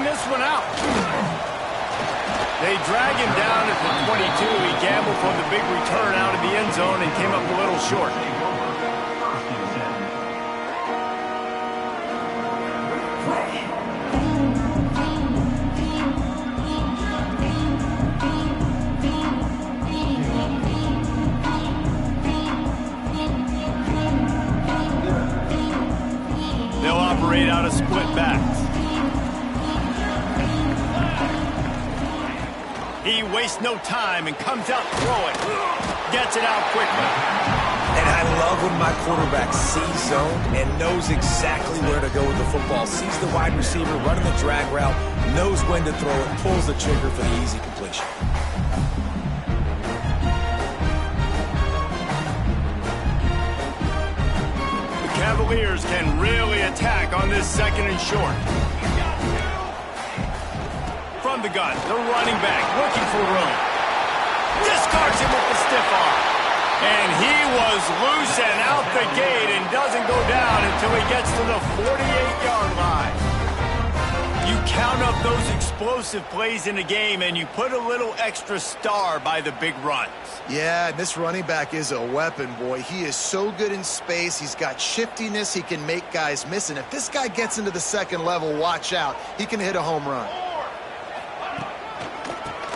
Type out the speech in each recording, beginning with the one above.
bring this one out. They drag him down at the 22. He gambled for the big return out of the end zone and came up a little short. They'll operate out of split backs. He wastes no time and comes out throwing. Gets it out quickly. And I love when my quarterback sees zone and knows exactly where to go with the football. Sees the wide receiver running the drag route, knows when to throw it, pulls the trigger for the easy completion. The Cavaliers can really attack on this second and short. From the gun, the running back looking for room. Discards him with the stiff arm. And he was loose and out the gate and doesn't go down until he gets to the 48-yard line. You count up those explosive plays in a game and you put a little extra star by the big runs. Yeah, this running back is a weapon, boy. He is so good in space. He's got shiftiness. He can make guys miss. And if this guy gets into the second level, watch out. He can hit a home run.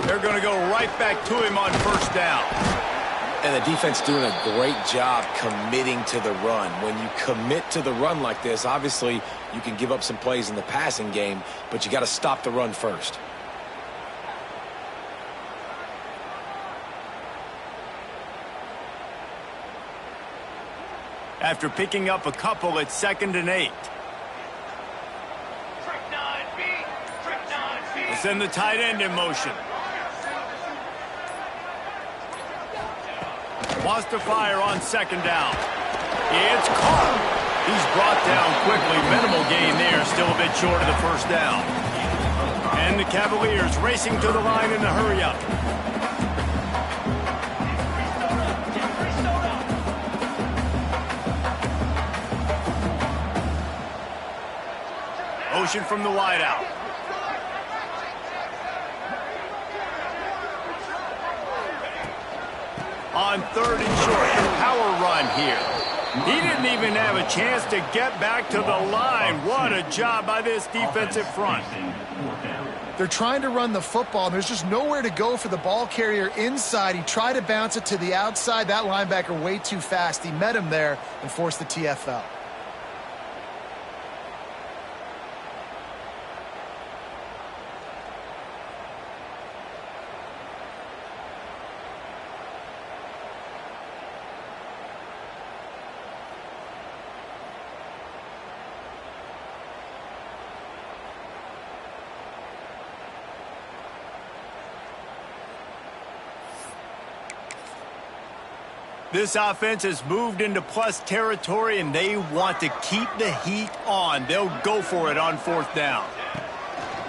They're going to go right back to him on first down. And the defense doing a great job committing to the run. When you commit to the run like this, obviously you can give up some plays in the passing game, but you got to stop the run first. After picking up a couple, it's 2nd and 8. They send the tight end in motion. Wants to fire on 2nd down. It's caught. He's brought down quickly. Minimal gain there. Still a bit short of the first down. And the Cavaliers racing to the line in a hurry-up. Motion from the wideout. On 3rd and short, the power run here. He didn't even have a chance to get back to the line. What a job by this defensive front. They're trying to run the football, and there's just nowhere to go for the ball carrier inside. He tried to bounce it to the outside. That linebacker way too fast. He met him there and forced the TFL. This offense has moved into plus territory, and they want to keep the heat on. They'll go for it on 4th down.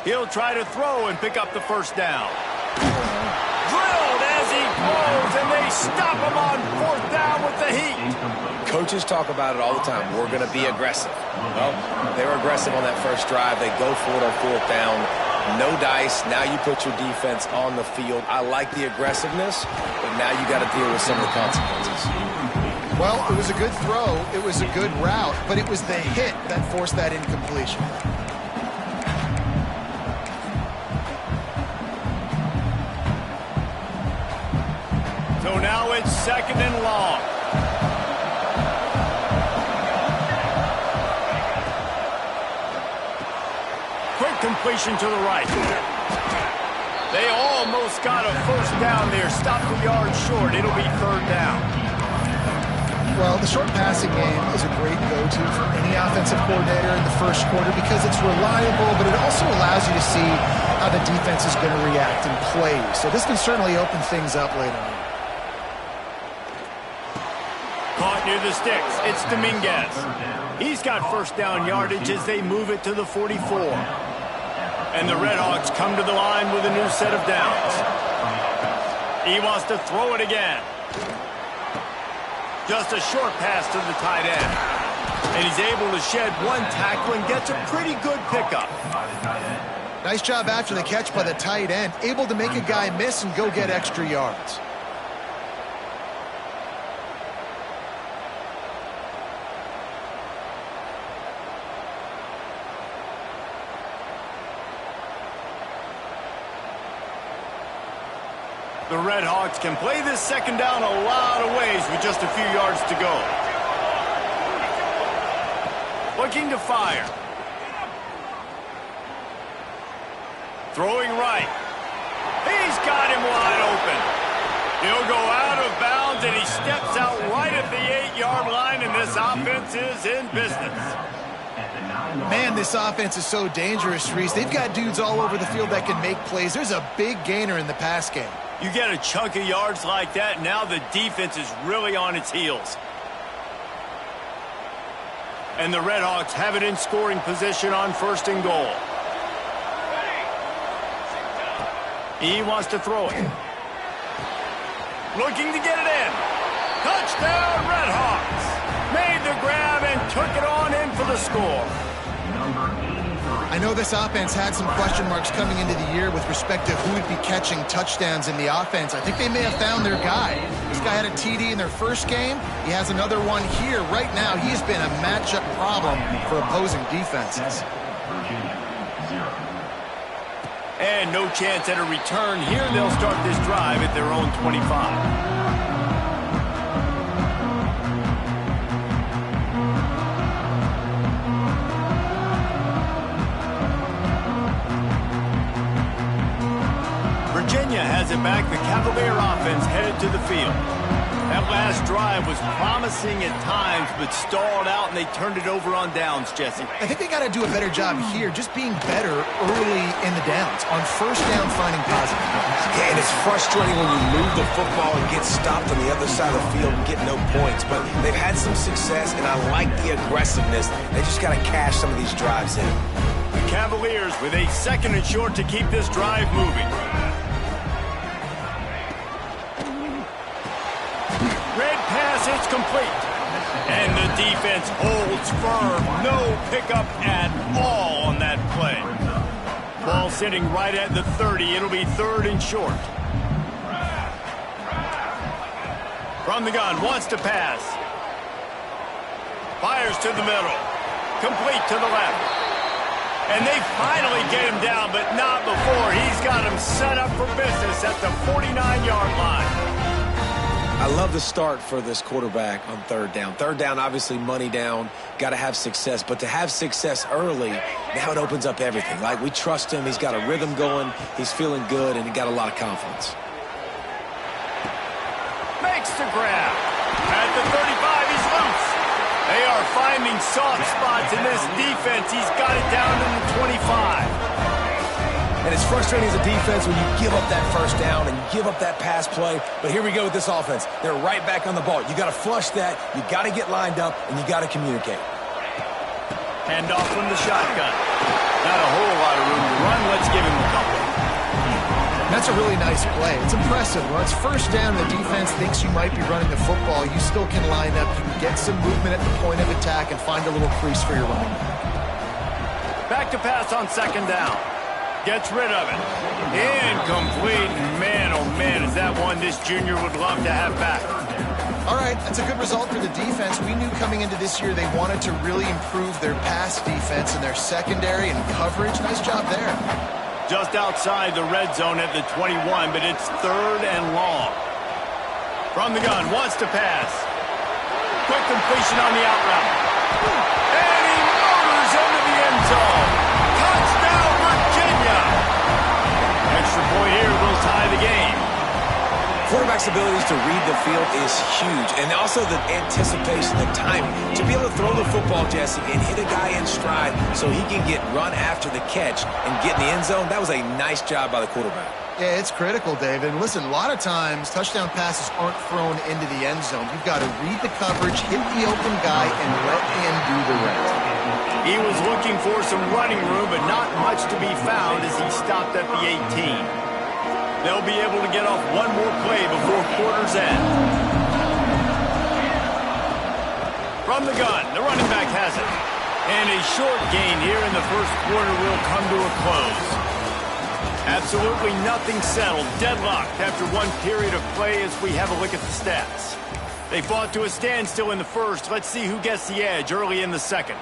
He'll try to throw and pick up the first down. Drilled as he throws, and they stop him on 4th down with the heat. Coaches talk about it all the time. We're going to be aggressive. Well, they were aggressive on that first drive. They go for it on 4th down. No dice. Now you put your defense on the field. I like the aggressiveness, but now you got to deal with some of the consequences. Well, it was a good throw. It was a good route, but it was the hit that forced that incompletion. So now it's 2nd and long. Completion to the right. They almost got a first down there. Stopped the yard short. It'll be 3rd down. Well, the short passing game is a great go-to for any offensive coordinator in the first quarter because it's reliable, but it also allows you to see how the defense is going to react and play. So this can certainly open things up later on. Caught near the sticks. It's Dominguez. He's got first down yardage as they move it to the 44. And the Redhawks come to the line with a new set of downs. He wants to throw it again. Just a short pass to the tight end. And he's able to shed one tackle and gets a pretty good pickup. Nice job after the catch by the tight end, able to make a guy miss and go get extra yards. The Red Hawks can play this second down a lot of ways with just a few yards to go. Looking to fire. Throwing right. He's got him wide open. He'll go out of bounds, and he steps out right at the 8-yard line, and this offense is in business. Man, this offense is so dangerous, Reese. They've got dudes all over the field that can make plays. There's a big gainer in the pass game. You get a chunk of yards like that, now the defense is really on its heels. And the Red Hawks have it in scoring position on 1st and goal. He wants to throw it. Looking to get it in. Touchdown, Red Hawks. Made the grab and took it on in for the score. I know this offense had some question marks coming into the year with respect to who would be catching touchdowns in the offense. I think they may have found their guy. This guy had a TD in their first game. He has another one here. Right now, he's been a matchup problem for opposing defenses. And no chance at a return here. They'll start this drive at their own 25. Virginia has it back. The Cavalier offense headed to the field. That last drive was promising at times, but stalled out, and they turned it over on downs, Jesse. I think they got to do a better job here, just being better early in the downs. On 1st down, finding positive points. Yeah, and it's frustrating when you move the football and get stopped on the other side of the field and get no points. But they've had some success, and I like the aggressiveness. They just got to cash some of these drives in. The Cavaliers with a 2nd and short to keep this drive moving. Red pass, it's complete. And the defense holds firm. No pickup at all on that play. Ball sitting right at the 30. It'll be 3rd and short. From the gun, wants to pass. Fires to the middle. Complete to the left. And they finally get him down, but not before. He's got him set up for business at the 49-yard line. I love the start for this quarterback on 3rd down. 3rd down, obviously money down, got to have success. But to have success early, now it opens up everything. Like, we trust him. He's got a rhythm going. He's feeling good, and he got a lot of confidence. Makes the grab. At the 35, he's loose. They are finding soft spots in this defense. He's got it down to the 25. And it's frustrating as a defense when you give up that 1st down and you give up that pass play. But here we go with this offense. They're right back on the ball. You got to flush that. You got to get lined up, and you got to communicate. Hand off from the shotgun. Not a whole lot of room to run. Let's give him a couple. That's a really nice play. It's impressive. When it's 1st down, the defense thinks you might be running the football. You still can line up. You can get some movement at the point of attack and find a little crease for your running back. Back to pass on 2nd down. Gets rid of it. Incomplete. Man, oh man, is that one this junior would love to have back. All right, that's a good result for the defense. We knew coming into this year they wanted to really improve their pass defense and their secondary and coverage. Nice job there. Just outside the red zone at the 21, but it's 3rd and long. From the gun, wants to pass. Quick completion on the out route. And he motors into the end zone. Touchdown, Virginia! Extra point here will tie the game. Quarterback's abilities to read the field is huge, and also the anticipation, the timing. To be able to throw the football, Jesse, and hit a guy in stride so he can get run after the catch and get in the end zone, that was a nice job by the quarterback. Yeah, it's critical, David. And listen, a lot of times touchdown passes aren't thrown into the end zone. You've got to read the coverage, hit the open guy, and let him do the rest. He was looking for some running room, but not much to be found as he stopped at the 18. They'll be able to get off one more play before quarter's end. From the gun, the running back has it. And a short gain here in the 1st quarter will come to a close. Absolutely nothing settled. Deadlocked after one period of play as we have a look at the stats. They fought to a standstill in the first. Let's see who gets the edge early in the second.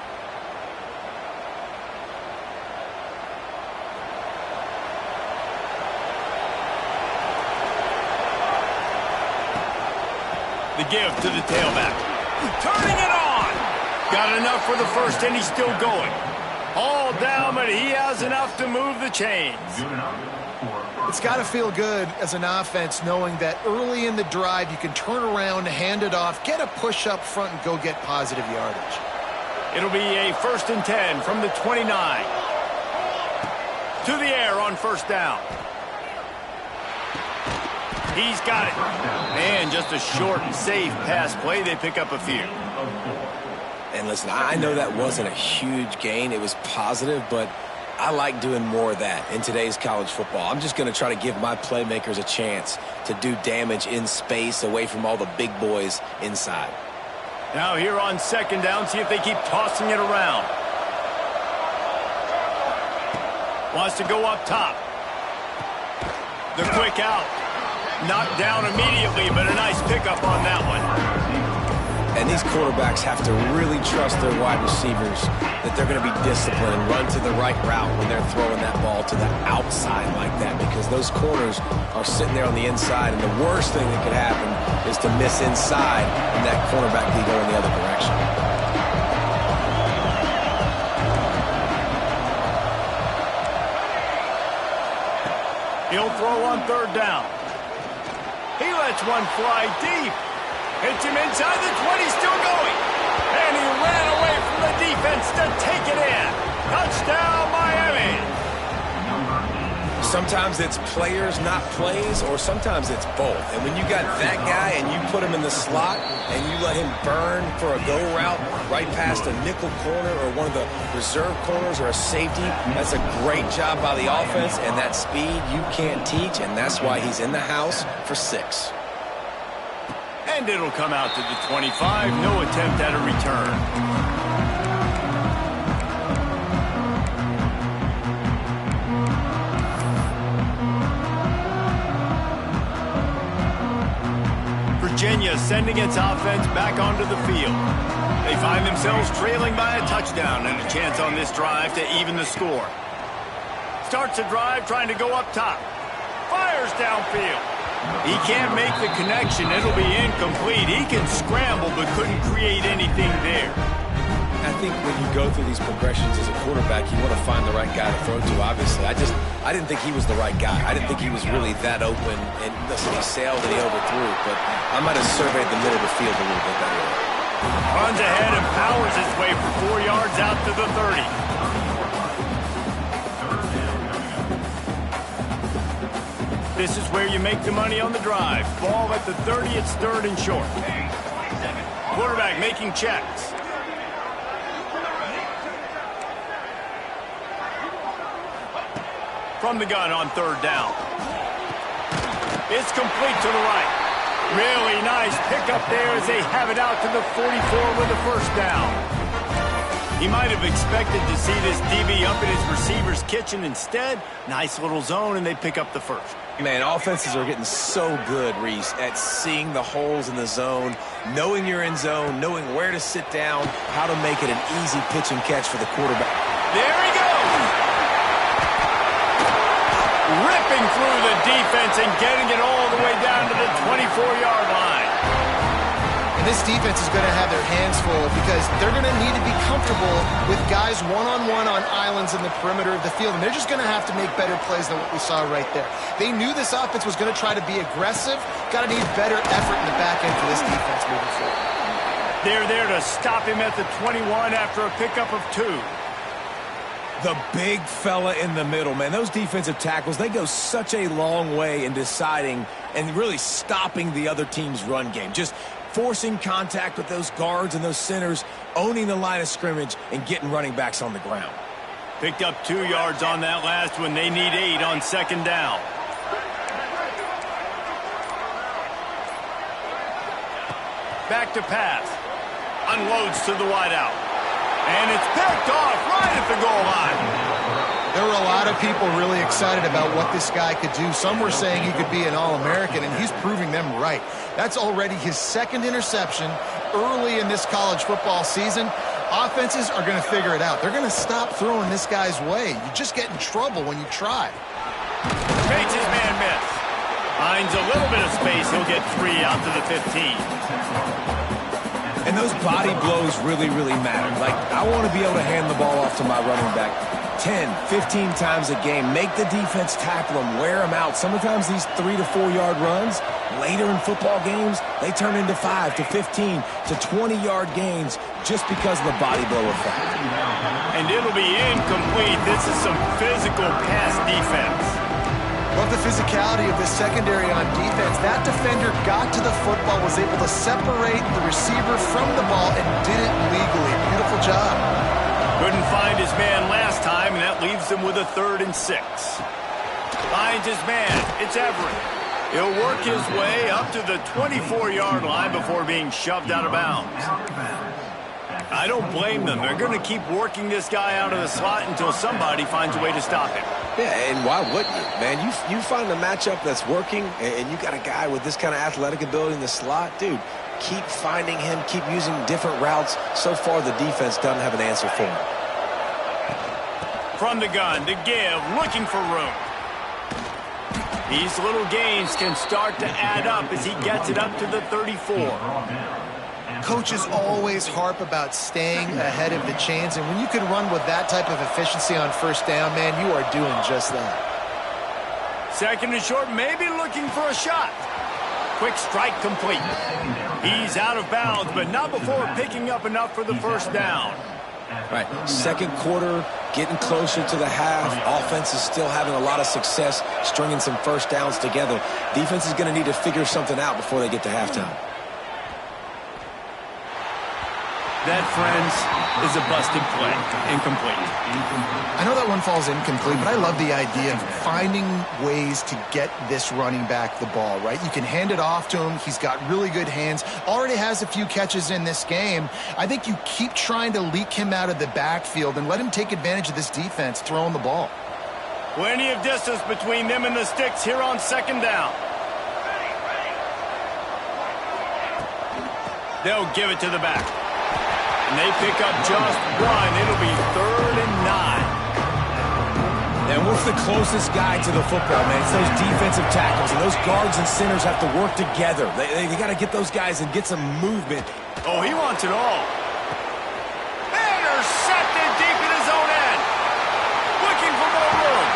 The give to the tailback. Turning it on. Got enough for the first, and he's still going. All down, but he has enough to move the chains. It's got to feel good as an offense knowing that early in the drive you can turn around, hand it off, get a push up front, and go get positive yardage. It'll be a 1st and 10 from the 29. To the air on first down. He's got it. And just a short and safe pass play. They pick up a few. And listen, I know that wasn't a huge gain. It was positive, but I like doing more of that in today's college football. I'm just going to try to give my playmakers a chance to do damage in space away from all the big boys inside. Now here on second down, see if they keep tossing it around. Wants to go up top. The quick out. Knocked down immediately, but a nice pickup on that one. And these quarterbacks have to really trust their wide receivers that they're going to be disciplined and run to the right route when they're throwing that ball to the outside like that, because those corners are sitting there on the inside, and the worst thing that could happen is to miss inside and that cornerback be going the other direction. He'll throw on third down. He lets one fly deep. Hits him inside the 20, still going. And he ran away from the defense to take it in. Touchdown, Miami. Sometimes it's players, not plays, or sometimes it's both. And when you got that guy and you put him in the slot and you let him burn for a go route right past a nickel corner or one of the reserve corners or a safety, that's a great job by the offense, and that speed you can't teach, and that's why he's in the house for 6. And it'll come out to the 25. No attempt at a return. Virginia sending its offense back onto the field. They find themselves trailing by a touchdown and a chance on this drive to even the score. Starts a drive trying to go up top. Fires downfield. He can't make the connection. It'll be incomplete. He can scramble but couldn't create anything there. I think when you go through these progressions as a quarterback, you want to find the right guy to throw to, obviously. I didn't think he was the right guy. I didn't think he was really that open. And listen, he sailed and he overthrew, but I might have surveyed the middle of the field a little bit better. Runs ahead and powers his way for 4 yards out to the 30. This is where you make the money on the drive. Ball at the 30, it's 3rd and short. Quarterback making checks. From the gun on 3rd down. It's complete to the right. Really nice pickup there as they have it out to the 44 with the 1st down. He might have expected to see this DB up in his receiver's kitchen. Instead, nice little zone, and they pick up the 1st. Man, offenses are getting so good, Reese, at seeing the holes in the zone, knowing you're in zone, knowing where to sit down, how to make it an easy pitch and catch for the quarterback. There he goes! Ripping through the defense and getting it all the way down to the 24-yard line. And this defense is going to have their hands full because they're going to need to be comfortable with guys one-on-one on islands in the perimeter of the field, and they're just going to have to make better plays than what we saw right there. They knew this offense was going to try to be aggressive. Got to need better effort in the back end for this defense moving forward. They're there to stop him at the 21 after a pickup of 2. The big fella in the middle, man. Those defensive tackles, they go such a long way in deciding and really stopping the other team's run game. Just forcing contact with those guards and those centers, owning the line of scrimmage, and getting running backs on the ground. Picked up 2 yards on that last one. They need 8 on 2nd down. Back to pass. Unloads to the wideout. And it's picked off right at the goal line. There were a lot of people really excited about what this guy could do. Some were saying he could be an All-American, and he's proving them right. That's already his second interception early in this college football season. Offenses are going to figure it out. They're going to stop throwing this guy's way. You just get in trouble when you try. Makes his man miss. Finds a little bit of space. He'll get 3 out to the 15. And those body blows really, really matter. Like, I want to be able to hand the ball off to my running back 10, 15 times a game. Make the defense tackle them, wear them out. Sometimes these 3 to 4 yard runs, later in football games, they turn into 5 to 15 to 20 yard gains just because of the body blow effect. And it'll be incomplete. This is some physical pass defense. Love the physicality of the secondary on defense. That defender got to the football, was able to separate the receiver from the ball, and did it legally. Beautiful job. Couldn't find his man last time, and that leaves him with a 3rd and 6. Finds his man. It's Everett. He'll work his way up to the 24-yard line before being shoved out of bounds. I don't blame them. They're going to keep working this guy out of the slot until somebody finds a way to stop him. Yeah, and why wouldn't you, man? You find a matchup that's working, and you got a guy with this kind of athletic ability in the slot, dude, keep finding him, keep using different routes. So far, the defense doesn't have an answer for him. From the gun to give, looking for room. These little gains can start to add up as he gets it up to the 34. Coaches always harp about staying ahead of the chains, and when you can run with that type of efficiency on first down, man, you are doing just that. 2nd and short, maybe looking for a shot. Quick strike complete. He's out of bounds, but not before picking up enough for the first down. Right, 2nd quarter, getting closer to the half. Offense is still having a lot of success stringing some first downs together. Defense is going to need to figure something out before they get to halftime. That, friends, is a busted play. Incomplete. I know that one falls incomplete, but I love the idea of finding ways to get this running back the ball, right? You can hand it off to him. He's got really good hands. Already has a few catches in this game. I think you keep trying to leak him out of the backfield and let him take advantage of this defense throwing the ball. Plenty of distance between them and the sticks here on 2nd down. They'll give it to the back. And they pick up just 1. It'll be 3rd and 9. And what's the closest guy to the football, man? It's those defensive tackles, and those guards and centers have to work together. They got to get those guys and get some movement. Oh, he wants it all. Intercepted deep in his own end. Looking for more room.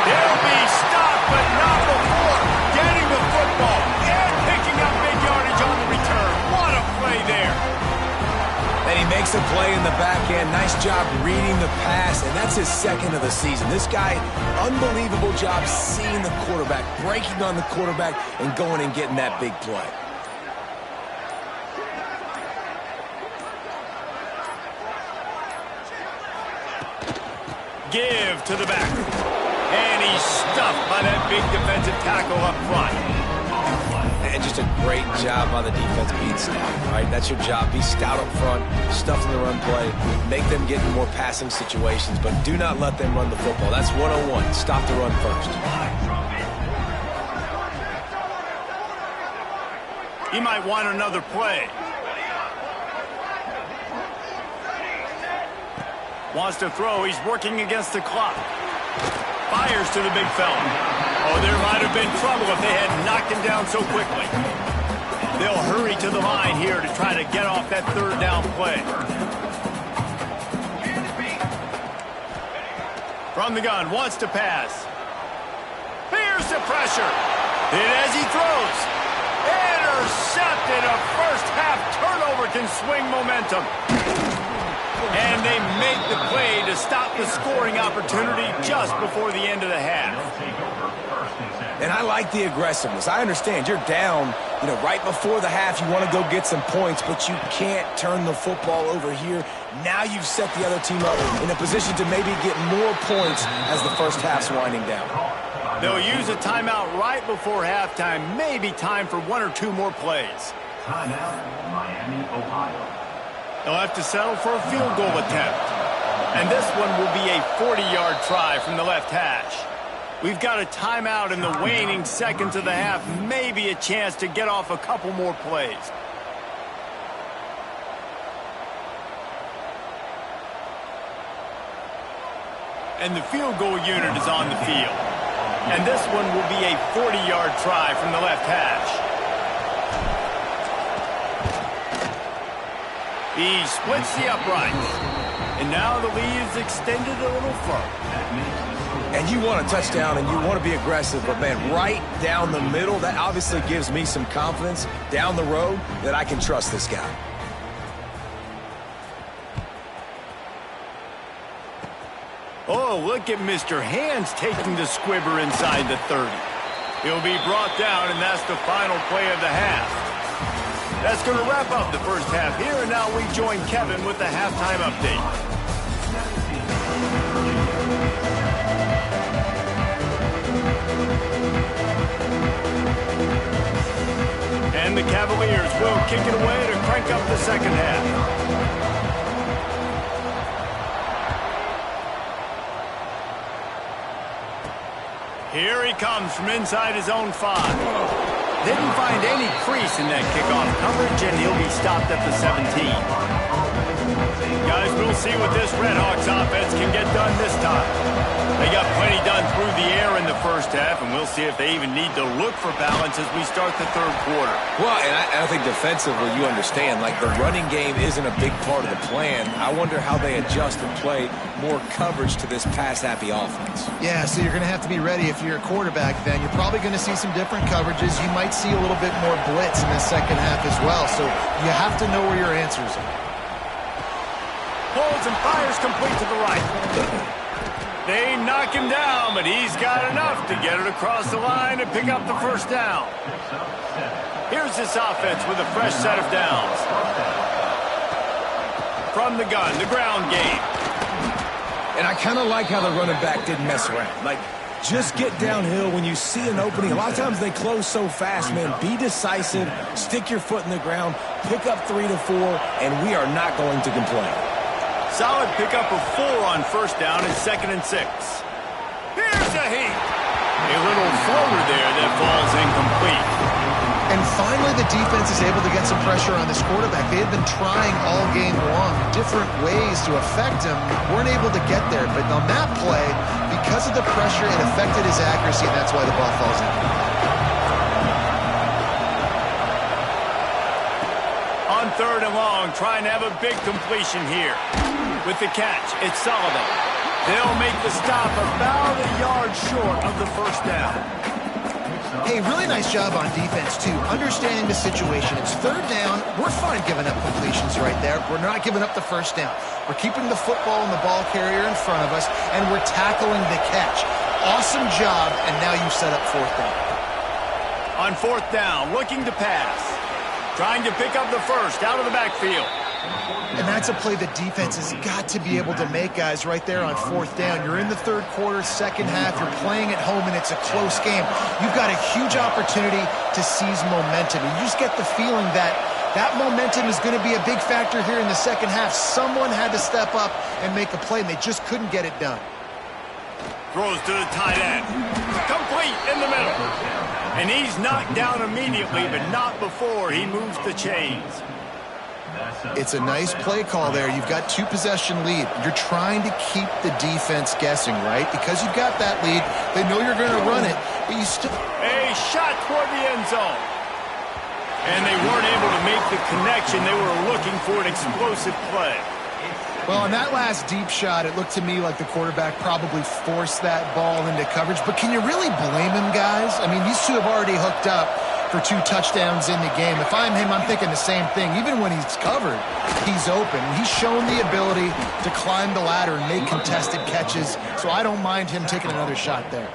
They'll be stopped, but not before getting the football and picking up big yardage on the return. What a play there. And he makes a play in the back end. Nice job reading the pass, and that's his 2nd of the season. This guy, unbelievable job seeing the quarterback, breaking on the quarterback, and going and getting that big play. Give to the back. And he's stuffed by that big defensive tackle up front. And just a great job by the defense being stout, right? That's your job. Be stout up front, stuff in the run play, make them get in more passing situations, but do not let them run the football. That's 101. Stop the run first. He might want another play. Wants to throw. He's working against the clock. Fires to the big fella. Oh, there might have been trouble if they had knocked him down so quickly. They'll hurry to the line here to try to get off that 3rd down play. From the gun, wants to pass. Here's the pressure. And as he throws, intercepted. A first half turnover can swing momentum. And they make the play to stop the scoring opportunity just before the end of the half. And I like the aggressiveness. I understand you're down, right before the half. You want to go get some points, but you can't turn the football over here. Now you've set the other team up in a position to maybe get more points as the first half's winding down. They'll use a timeout right before halftime. Maybe time for 1 or 2 more plays. Timeout, Miami, Ohio. They'll have to settle for a field goal attempt. And this one will be a 40-yard try from the left hash. We've got a timeout in the waning seconds of the half, maybe a chance to get off a couple more plays. And the field goal unit is on the field. And this one will be a 40-yard try from the left hash. He splits the uprights. And now the lead is extended a little further. And you want a touchdown and you want to be aggressive, but man, right down the middle, that obviously gives me some confidence down the road that I can trust this guy. Oh, look at Mr. Hands taking the squibber inside the 30. He'll be brought down, and that's the final play of the half. That's going to wrap up the first half here, and now we join Kevin with the halftime update. And the Cavaliers will kick it away to crank up the second half. Here he comes from inside his own 5. Didn't find any crease in that kickoff coverage, and he'll be stopped at the 17. Guys, we'll see what this Red Hawks offense can get done this time. They got plenty done through the air in the first half, and we'll see if they even need to look for balance as we start the third quarter. Well, and I think defensively, you understand, like the running game isn't a big part of the plan. I wonder how they adjust and play more coverage to this pass-happy offense. Yeah, so you're going to have to be ready if you're a quarterback then. You're probably going to see some different coverages. You might see a little bit more blitz in the second half as well, so you have to know where your answers are. Pulls and fires complete to the right. They knock him down, but he's got enough to get it across the line and pick up the first down. Here's this offense with a fresh set of downs. From the gun, the ground game. And I kind of like how the running back didn't mess around. Like, just get downhill when you see an opening. A lot of times they close so fast, man. Be decisive, stick your foot in the ground, pick up 3 to 4, and we are not going to complain. Solid pickup of 4 on first down and 2nd and 6. Here's a heat. A little floater there that falls incomplete. And finally, the defense is able to get some pressure on this quarterback. They had been trying all game long different ways to affect him. Weren't able to get there. But on that play, because of the pressure, it affected his accuracy, and that's why the ball falls in. On 3rd and long, trying to have a big completion here. With the catch, it's Sullivan. They'll make the stop about a yard short of the first down. Hey, really nice job on defense, too. Understanding the situation. It's 3rd down. We're fine giving up completions right there. We're not giving up the first down. We're keeping the football and the ball carrier in front of us, and we're tackling the catch. Awesome job, and now you set up 4th down. On 4th down, looking to pass. Trying to pick up the first out of the backfield. And that's a play the defense has got to be able to make, guys, right there on 4th down. You're in the 3rd quarter, second half. You're playing at home, and it's a close game. You've got a huge opportunity to seize momentum. And you just get the feeling that that momentum is going to be a big factor here in the second half. Someone had to step up and make a play, and they just couldn't get it done. Throws to the tight end. Complete in the middle. And he's knocked down immediately, but not before he moves the chains. It's a nice play call there. You've got 2-possession lead. You're trying to keep the defense guessing, right? Because you've got that lead. They know you're going to run it, but you still... A shot toward the end zone. And they weren't able to make the connection. They were looking for an explosive play. Well, on that last deep shot, it looked to me like the quarterback probably forced that ball into coverage. But can you really blame him, guys? I mean, these two have already hooked up for 2 touchdowns in the game. If I'm him, I'm thinking the same thing. Even when he's covered, he's open. He's shown the ability to climb the ladder and make contested catches, so I don't mind him taking another shot there.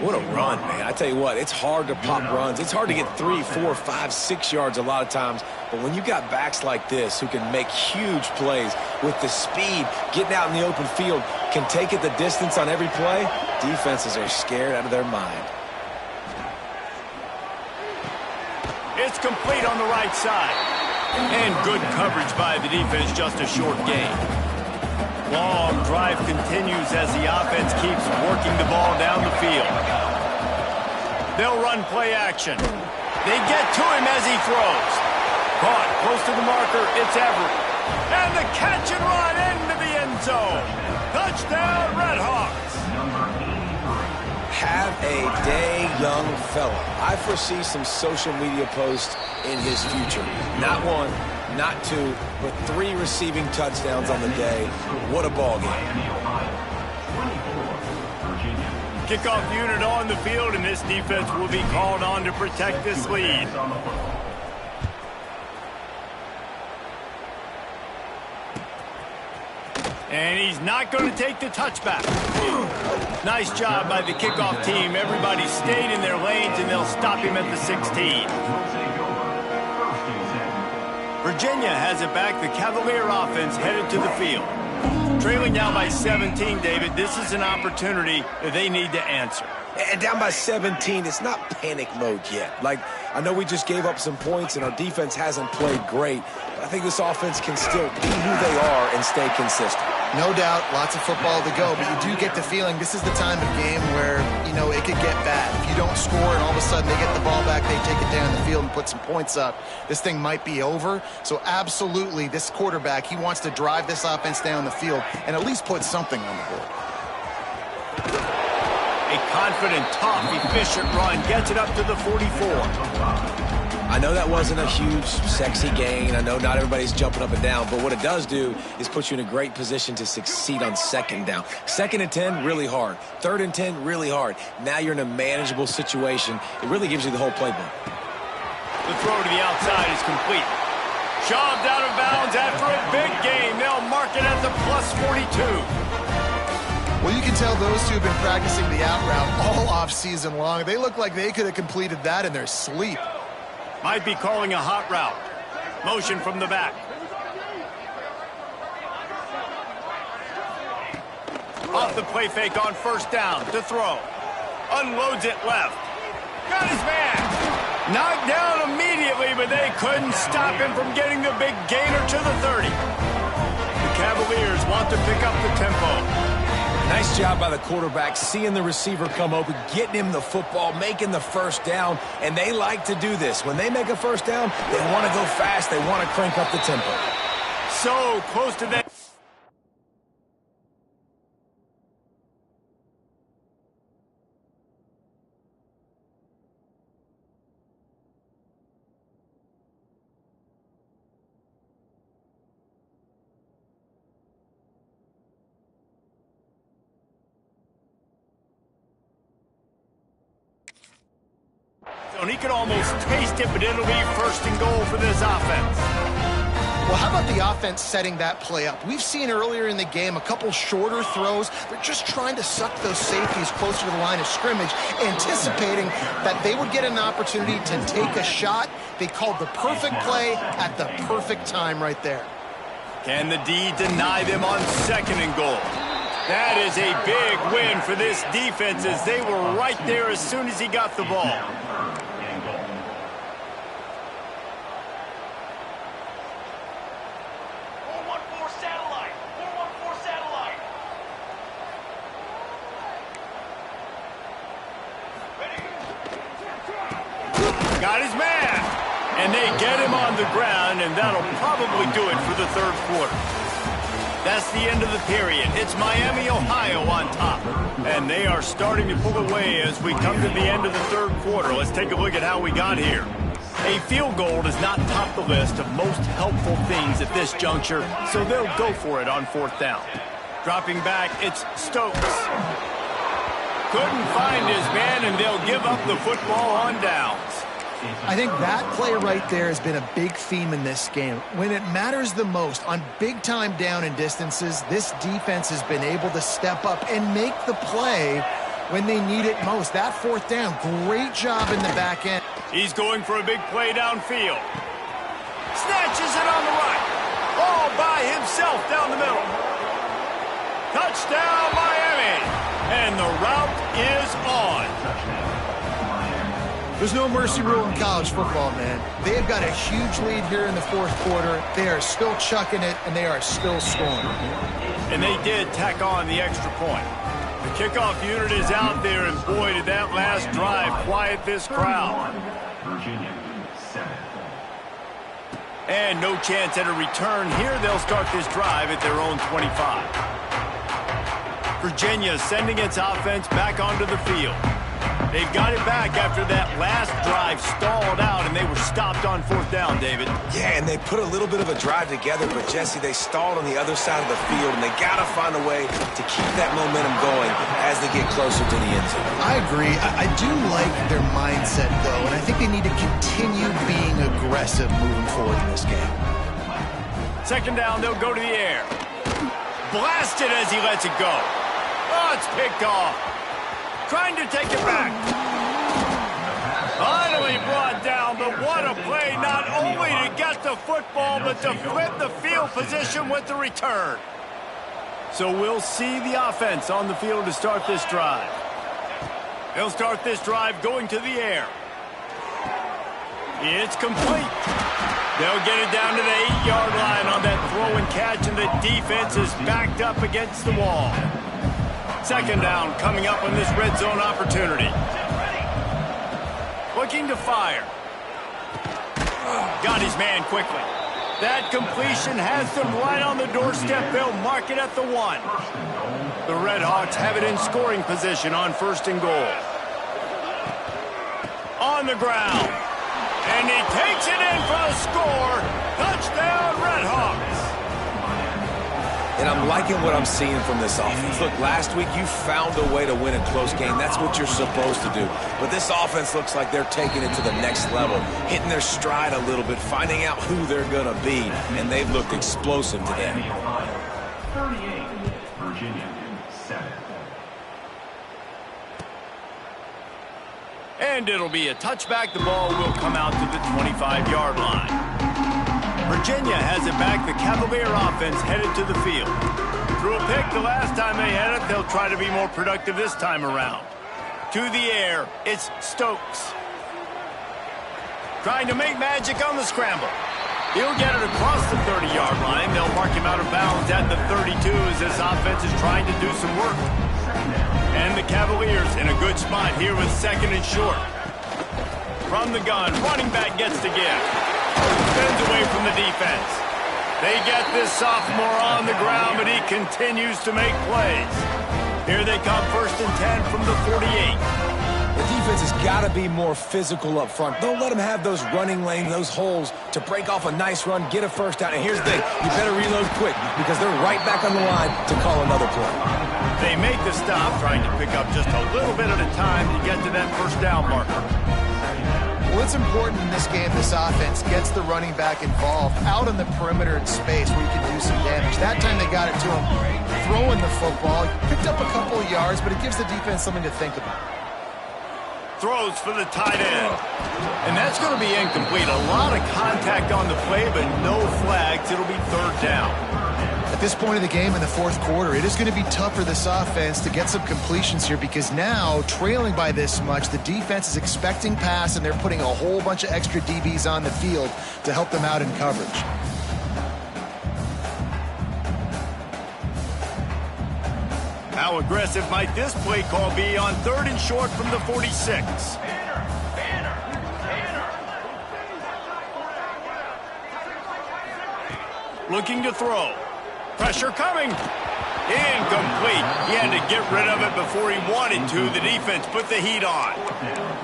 What a run, man. I tell you what, it's hard to pop runs. It's hard to get 3, 4, 5, 6 yards a lot of times. But when you got backs like this who can make huge plays with the speed, getting out in the open field, can take it the distance on every play, defenses are scared out of their mind. It's complete on the right side. And good coverage by the defense, just a short gain. Long drive continues as the offense keeps working the ball down the field. They'll run play action. They get to him as he throws. Caught close to the marker, it's Everett. And the catch and run into the end zone. Touchdown, Redhawks. Have a day, young fella. I foresee some social media posts in his future. Not one, not two, but 3 receiving touchdowns on the day. What a ball game. Kickoff unit on the field, and this defense will be called on to protect this lead. And he's not going to take the touchback. Nice job by the kickoff team. Everybody stayed in their lanes, and they'll stop him at the 16. Virginia has it back. The Cavalier offense headed to the field. Trailing down by 17, David. This is an opportunity that they need to answer. And down by 17, it's not panic mode yet. Like, I know we just gave up some points, and our defense hasn't played great. But I think this offense can still be who they are and stay consistent. No doubt, lots of football to go, but you do get the feeling this is the time of game where, you know, it could get bad. If you don't score and all of a sudden they get the ball back, they take it down the field and put some points up, this thing might be over. So absolutely, this quarterback, he wants to drive this offense down the field and at least put something on the board. A confident, tough, efficient run gets it up to the 44. I know that wasn't a huge, sexy gain. I know not everybody's jumping up and down, but what it does do is put you in a great position to succeed on 2nd down. 2nd and 10, really hard. 3rd and 10, really hard. Now you're in a manageable situation. It really gives you the whole playbook. The throw to the outside is complete. Shoved out of bounds after a big gain. They'll mark it at the plus 42. Well, you can tell those two have been practicing the out route all off season long. They look like they could have completed that in their sleep. Might be calling a hot route. Motion from the back. Off the play fake on 1st down to throw. Unloads it left. Got his man. Knocked down immediately, but they couldn't stop him from getting the big gainer to the 30. The Cavaliers want to pick up the tempo. Nice job by the quarterback, seeing the receiver come open, getting him the football, making the 1st down, and they like to do this. When they make a 1st down, they want to go fast, they want to crank up the tempo. So close to that. And he could almost taste it, but it'll be 1st and goal for this offense. Well, how about the offense setting that play up? We've seen earlier in the game a couple shorter throws. They're just trying to suck those safeties closer to the line of scrimmage, anticipating that they would get an opportunity to take a shot. They called the perfect play at the perfect time right there. Can the D deny them on 2nd and goal? That is a big win for this defense as they were right there as soon as he got the ball. Got his man. And they get him on the ground, and that'll probably do it for the 3rd quarter. That's the end of the period. It's Miami, Ohio on top. And they are starting to pull away as we come to the end of the 3rd quarter. Let's take a look at how we got here. A field goal does not top the list of most helpful things at this juncture, so they'll go for it on 4th down. Dropping back, it's Stokes. Couldn't find his man, and they'll give up the football on downs. I think that play right there has been a big theme in this game. When it matters the most, on big-time down and distances, this defense has been able to step up and make the play when they need it most. That 4th down, great job in the back end. He's going for a big play downfield. Snatches it on the right. All by himself down the middle. Touchdown, Miami. And the route is on. There's no mercy rule in college football, man. They have got a huge lead here in the fourth quarter. They are still chucking it, and they are still scoring. And they did tack on the extra point. The kickoff unit is out there, and boy, did that last drive quiet this crowd. And no chance at a return here. They'll start this drive at their own 25. Virginia sending its offense back onto the field. They've got it back after that last drive stalled out, and they were stopped on fourth down, David. Yeah, and they put a little bit of a drive together, but, Jesse, they stalled on the other side of the field, and they got to find a way to keep that momentum going as they get closer to the end zone. I agree. I do like their mindset, though, and I think they need to continue being aggressive moving forward in this game. Second down, they'll go to the air. Blasted as he lets it go. Oh, it's picked off. Trying to take it back. Finally brought down, but what a play, not only to get the football, but to flip the field position with the return. So we'll see the offense on the field to start this drive. They'll start this drive going to the air. It's complete. They'll get it down to the 8-yard line on that throw and catch, and the defense is backed up against the wall. Second down coming up on this red zone opportunity. Looking to fire. Got his man quickly. That completion has them right on the doorstep. They'll mark it at the 1. The Red Hawks have it in scoring position on first and goal. On the ground. And he takes it in for a score. Touchdown, Red Hawks. And I'm liking what I'm seeing from this offense. Look, last week you found a way to win a close game. That's what you're supposed to do. But this offense looks like they're taking it to the next level, hitting their stride a little bit, finding out who they're going to be, and they've looked explosive today. 38, Virginia, 7. And it'll be a touchback. The ball will come out to the 25-yard line. Virginia has it back. The Cavalier offense headed to the field. Threw a pick the last time they had it. They'll try to be more productive this time around. To the air, it's Stokes. Trying to make magic on the scramble. He'll get it across the 30-yard line. They'll mark him out of bounds at the 32 as this offense is trying to do some work. And the Cavaliers in a good spot here with second and short. From the gun, running back gets to give. Spins away from the defense. They get this sophomore on the ground, but he continues to make plays. Here they come, first and 10 from the 48. The defense has got to be more physical up front. Don't let them have those running lanes, those holes to break off a nice run, get a first down. And here's the thing, you better reload quick because they're right back on the line to call another play. They make the stop, trying to pick up just a little bit at a time to get to that first down marker. Well, it's important in this game this offense gets the running back involved out on the perimeter in space where you can do some damage. That time they got it to him throwing the football. Picked up a couple of yards, but it gives the defense something to think about. Throws for the tight end. And that's going to be incomplete. A lot of contact on the play, but no flags. It'll be third down. At this point of the game in the fourth quarter, it is going to be tough for this offense to get some completions here because now, trailing by this much, the defense is expecting pass, and they're putting a whole bunch of extra DBs on the field to help them out in coverage. How aggressive might this play call be on third and short from the 46? Looking to throw. Pressure coming. Incomplete. He had to get rid of it before he wanted to. The defense put the heat on.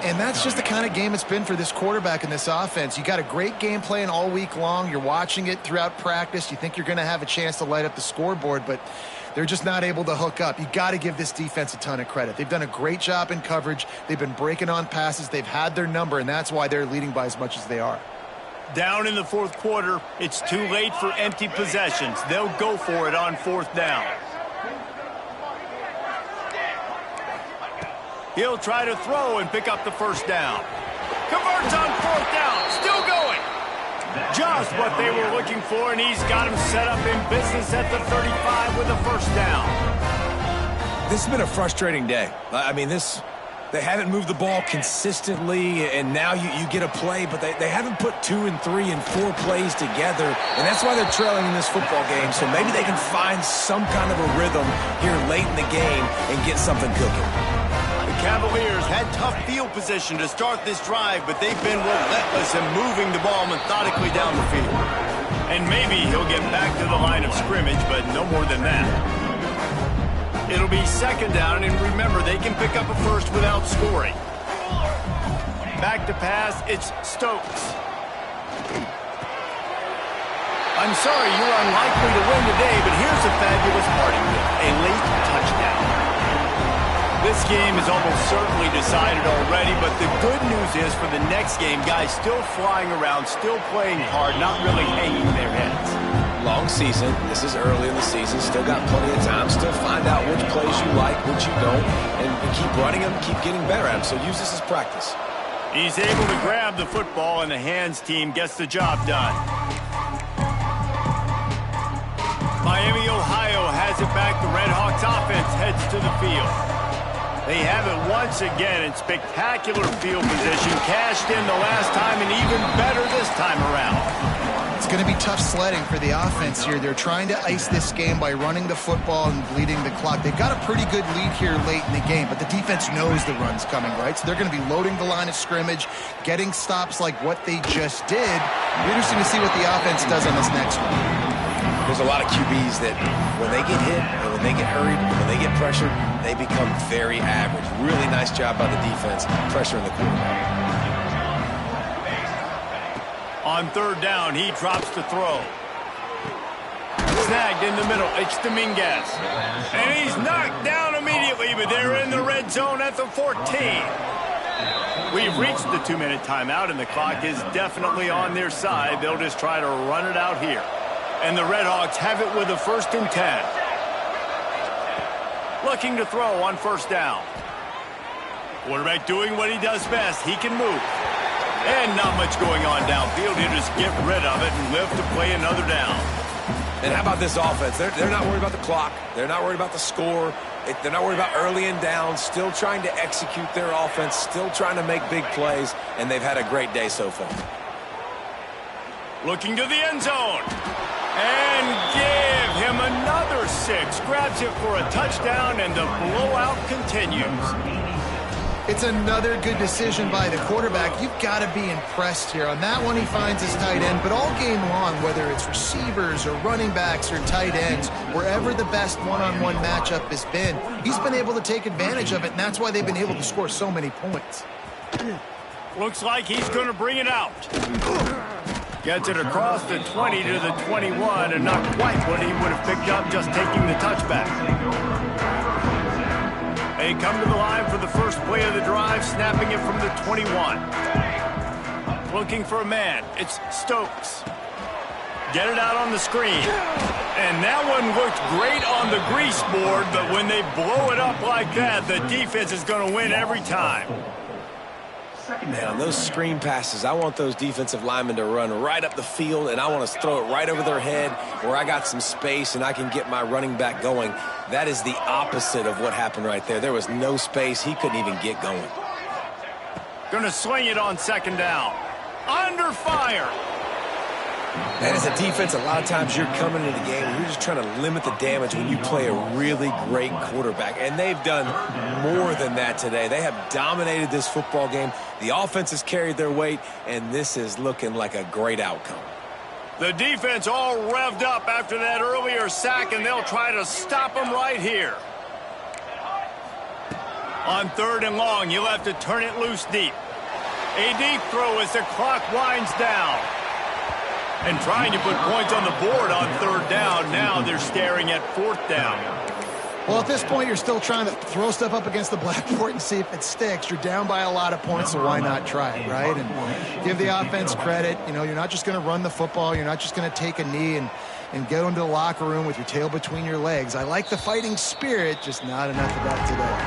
And that's just the kind of game it's been for this quarterback in this offense. You got a great game plan all week long. You're watching it throughout practice. You think you're going to have a chance to light up the scoreboard, but they're just not able to hook up. You got to give this defense a ton of credit. They've done a great job in coverage. They've been breaking on passes. They've had their number, and that's why they're leading by as much as they are. Down in the fourth quarter, it's too late for empty possessions. They'll go for it on fourth down. He'll try to throw and pick up the first down. Converts on fourth down. Still going. Just what they were looking for, and he's got him set up in business at the 35 with a first down. This has been a frustrating day. I mean, this They haven't moved the ball consistently, and now you get a play, but they haven't put 2 and 3 and 4 plays together, and that's why they're trailing in this football game. So maybe they can find some kind of a rhythm here late in the game and get something cooking. The Cavaliers had tough field position to start this drive, but they've been relentless in moving the ball methodically down the field. And maybe he'll get back to the line of scrimmage, but no more than that. It'll be second down, and remember, they can pick up a first without scoring. Back to pass, it's Stokes. I'm sorry, you're unlikely to win today, but here's a fabulous parting gift, a late touchdown. This game is almost certainly decided already, but the good news is for the next game, guys still flying around, still playing hard, not really hanging their heads. Long season. This is early in the season. Still got plenty of time. Still find out which plays you like, which you don't, and keep running them, keep getting better at them. So use this as practice. He's able to grab the football, and the hands team gets the job done. Miami, Ohio has it back. The Red Hawks offense heads to the field. They have it once again in spectacular field position. Cashed in the last time and even better this time around. It's going to be tough sledding for the offense here. They're trying to ice this game by running the football and bleeding the clock. They've got a pretty good lead here late in the game, but the defense knows the run's coming, right? So they're going to be loading the line of scrimmage, getting stops like what they just did. It'll be interesting to see what the offense does on this next one. There's a lot of QBs that when they get hit and when they get hurried and when they get pressured, they become very average. Really nice job by the defense, pressuring the quarterback. On third down, he drops to throw. Snagged in the middle, it's Dominguez. And he's knocked down immediately, but they're in the red zone at the 14. We've reached the 2-minute timeout, and the clock is definitely on their side. They'll just try to run it out here. And the Red Hawks have it with a 1st and 10. Looking to throw on first down. Quarterback doing what he does best. He can move. And not much going on downfield. He'll just get rid of it and live to play another down. And how about this offense? They're not worried about the clock. They're not worried about the score. They're not worried about early and down. Still trying to execute their offense. Still trying to make big plays. And they've had a great day so far. Looking to the end zone. And give him another 6. Grabs it for a touchdown, and the blowout continues. It's another good decision by the quarterback. You've got to be impressed here. On that one, he finds his tight end, but all game long, whether it's receivers or running backs or tight ends, wherever the best one-on-one matchup has been, he's been able to take advantage of it, and that's why they've been able to score so many points. Looks like he's going to bring it out. Gets it across the 20 to the 21, and not quite what he would have picked up just taking the touchback. They come to the line for the first play of the drive, snapping it from the 21. Looking for a man. It's Stokes. Get it out on the screen. And that one looked great on the grease board, but when they blow it up like that, the defense is going to win every time. Man, on those screen passes, I want those defensive linemen to run right up the field, and I want to throw it right over their head where I got some space and I can get my running back going. That is the opposite of what happened right there. There was no space. He couldn't even get going. Going to sling it on second down. Under fire. And as a defense, a lot of times you're coming into the game and you're just trying to limit the damage when you play a really great quarterback. And they've done more than that today. They have dominated this football game. The offense has carried their weight, and this is looking like a great outcome. The defense all revved up after that earlier sack, and they'll try to stop them right here. On third and long, you'll have to turn it loose deep. A deep throw as the clock winds down. And trying to put points on the board on third down. Now they're staring at fourth down. Well, at this point, you're still trying to throw stuff up against the blackboard and see if it sticks. You're down by a lot of points, so why not try it, right? And give the offense credit. You know, you're not just going to run the football. You're not just going to take a knee and go into the locker room with your tail between your legs. I like the fighting spirit, just not enough of that today.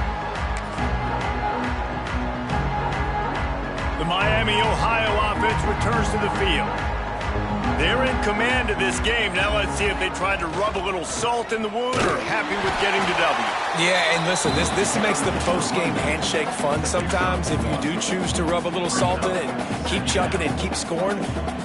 The Miami, Ohio offense returns to the field. They're in command of this game. Now let's see if they tried to rub a little salt in the wound or happy with getting the W. Yeah, and listen, this makes the post-game handshake fun sometimes. If you do choose to rub a little salt in it and keep chucking and keep scoring,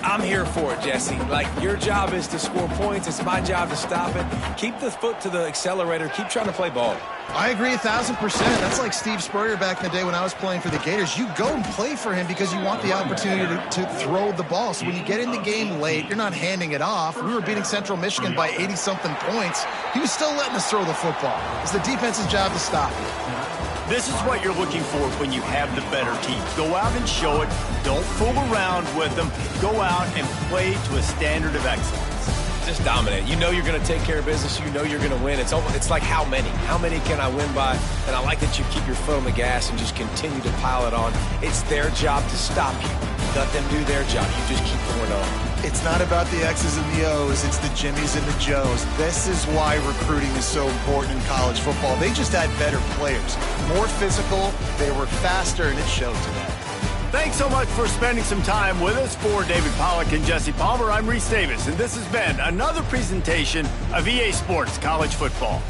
I'm here for it, Jesse. Like, your job is to score points. It's my job to stop it. Keep the foot to the accelerator. Keep trying to play ball. I agree 1,000%. That's like Steve Spurrier back in the day when I was playing for the Gators. You go and play for him because you want the opportunity to throw the ball. So when you get in the game late, you're not handing it off. We were beating Central Michigan by 80-something points. He was still letting us throw the football. It's the defense's job to stop it. This is what you're looking for when you have the better team. Go out and show it. Don't fool around with them. Go out and play to a standard of excellence. Just dominate. You know you're going to take care of business. You know you're going to win. It's like how many? How many can I win by? And I like that you keep your foot on the gas and just continue to pile it on. It's their job to stop you. Let them do their job. You just keep going on. It's not about the X's and the O's. It's the Jimmies and the Joes. This is why recruiting is so important in college football. They just had better players, more physical. They were faster, and it showed today. Thanks so much for spending some time with us. For David Pollack and Jesse Palmer, I'm Reese Davis, and this has been another presentation of EA Sports College Football.